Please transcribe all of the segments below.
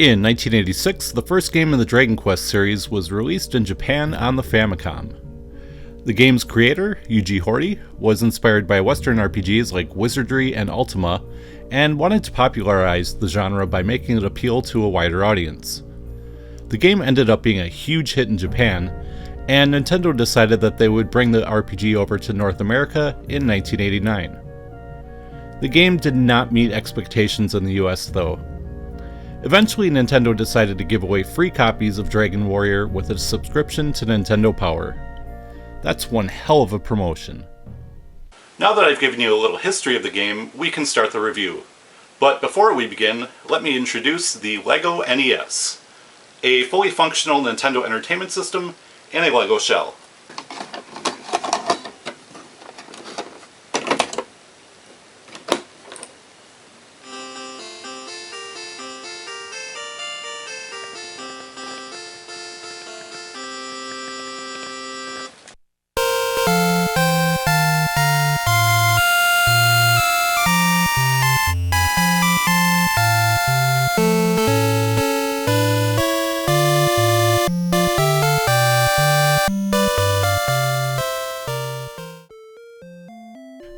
In 1986, the first game in the Dragon Quest series was released in Japan on the Famicom. The game's creator, Yuji Horii, was inspired by Western RPGs like Wizardry and Ultima, and wanted to popularize the genre by making it appeal to a wider audience. The game ended up being a huge hit in Japan, and Nintendo decided that they would bring the RPG over to North America in 1989. The game did not meet expectations in the US though. Eventually, Nintendo decided to give away free copies of Dragon Warrior with a subscription to Nintendo Power. That's one hell of a promotion. Now that I've given you a little history of the game, we can start the review. But before we begin, let me introduce the LEGO NES, a fully functional Nintendo Entertainment System and a LEGO shell.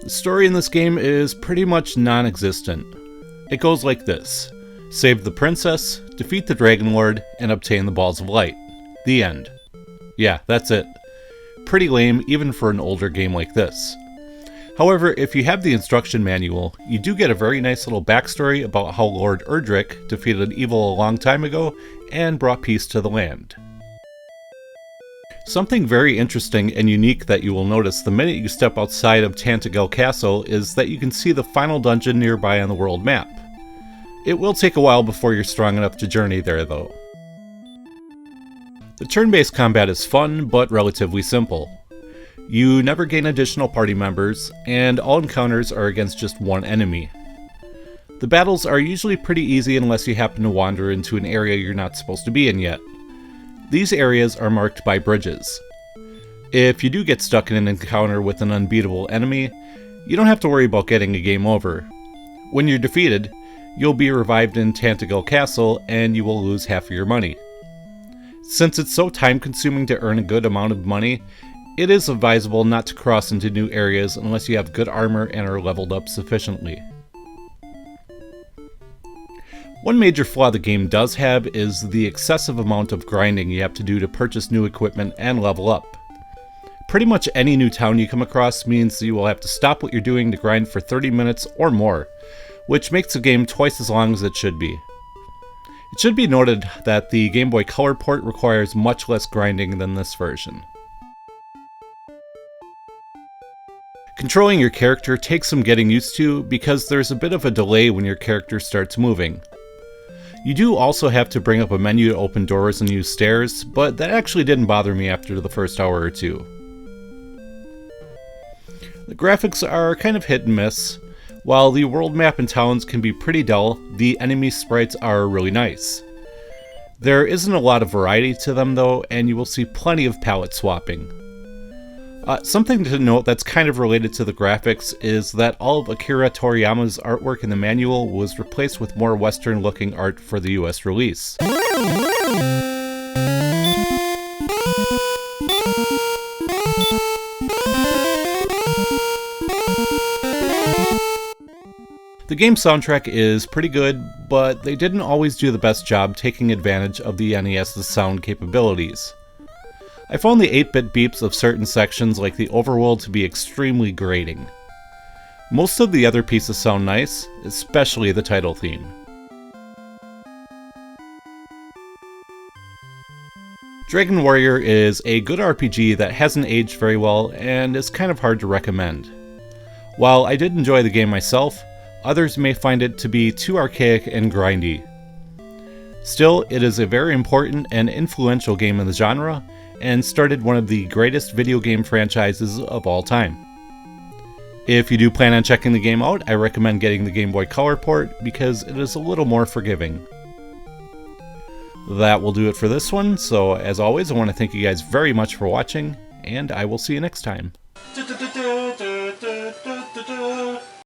The story in this game is pretty much non-existent. It goes like this: save the princess, defeat the Dragon Lord, and obtain the Balls of Light. The end. Yeah, that's it. Pretty lame even for an older game like this. However, if you have the instruction manual, you do get a very nice little backstory about how Lord Erdrick defeated evil a long time ago and brought peace to the land. Something very interesting and unique that you will notice the minute you step outside of Tantagel Castle is that you can see the final dungeon nearby on the world map. It will take a while before you're strong enough to journey there though. The turn-based combat is fun, but relatively simple. You never gain additional party members, and all encounters are against just one enemy. The battles are usually pretty easy unless you happen to wander into an area you're not supposed to be in yet. These areas are marked by bridges. If you do get stuck in an encounter with an unbeatable enemy, you don't have to worry about getting a game over. When you're defeated, you'll be revived in Tantagel Castle and you will lose half of your money. Since it's so time consuming to earn a good amount of money, it is advisable not to cross into new areas unless you have good armor and are leveled up sufficiently. One major flaw the game does have is the excessive amount of grinding you have to do to purchase new equipment and level up. Pretty much any new town you come across means you will have to stop what you're doing to grind for 30 minutes or more, which makes the game twice as long as it should be. It should be noted that the Game Boy Color port requires much less grinding than this version. Controlling your character takes some getting used to because there's a bit of a delay when your character starts moving. You do also have to bring up a menu to open doors and use stairs, but that actually didn't bother me after the first hour or two. The graphics are kind of hit and miss. While the world map and towns can be pretty dull, the enemy sprites are really nice. There isn't a lot of variety to them though, and you will see plenty of palette swapping. Something to note that's kind of related to the graphics is that all of Akira Toriyama's artwork in the manual was replaced with more Western-looking art for the US release. The game's soundtrack is pretty good, but they didn't always do the best job taking advantage of the NES's sound capabilities. I found the 8-bit beeps of certain sections like the overworld to be extremely grating. Most of the other pieces sound nice, especially the title theme. Dragon Warrior is a good RPG that hasn't aged very well and is kind of hard to recommend. While I did enjoy the game myself, others may find it to be too archaic and grindy. Still, it is a very important and influential game in the genre, and started one of the greatest video game franchises of all time. If you do plan on checking the game out, I recommend getting the Game Boy Color port because it is a little more forgiving. That will do it for this one, so as always I want to thank you guys very much for watching, and I will see you next time.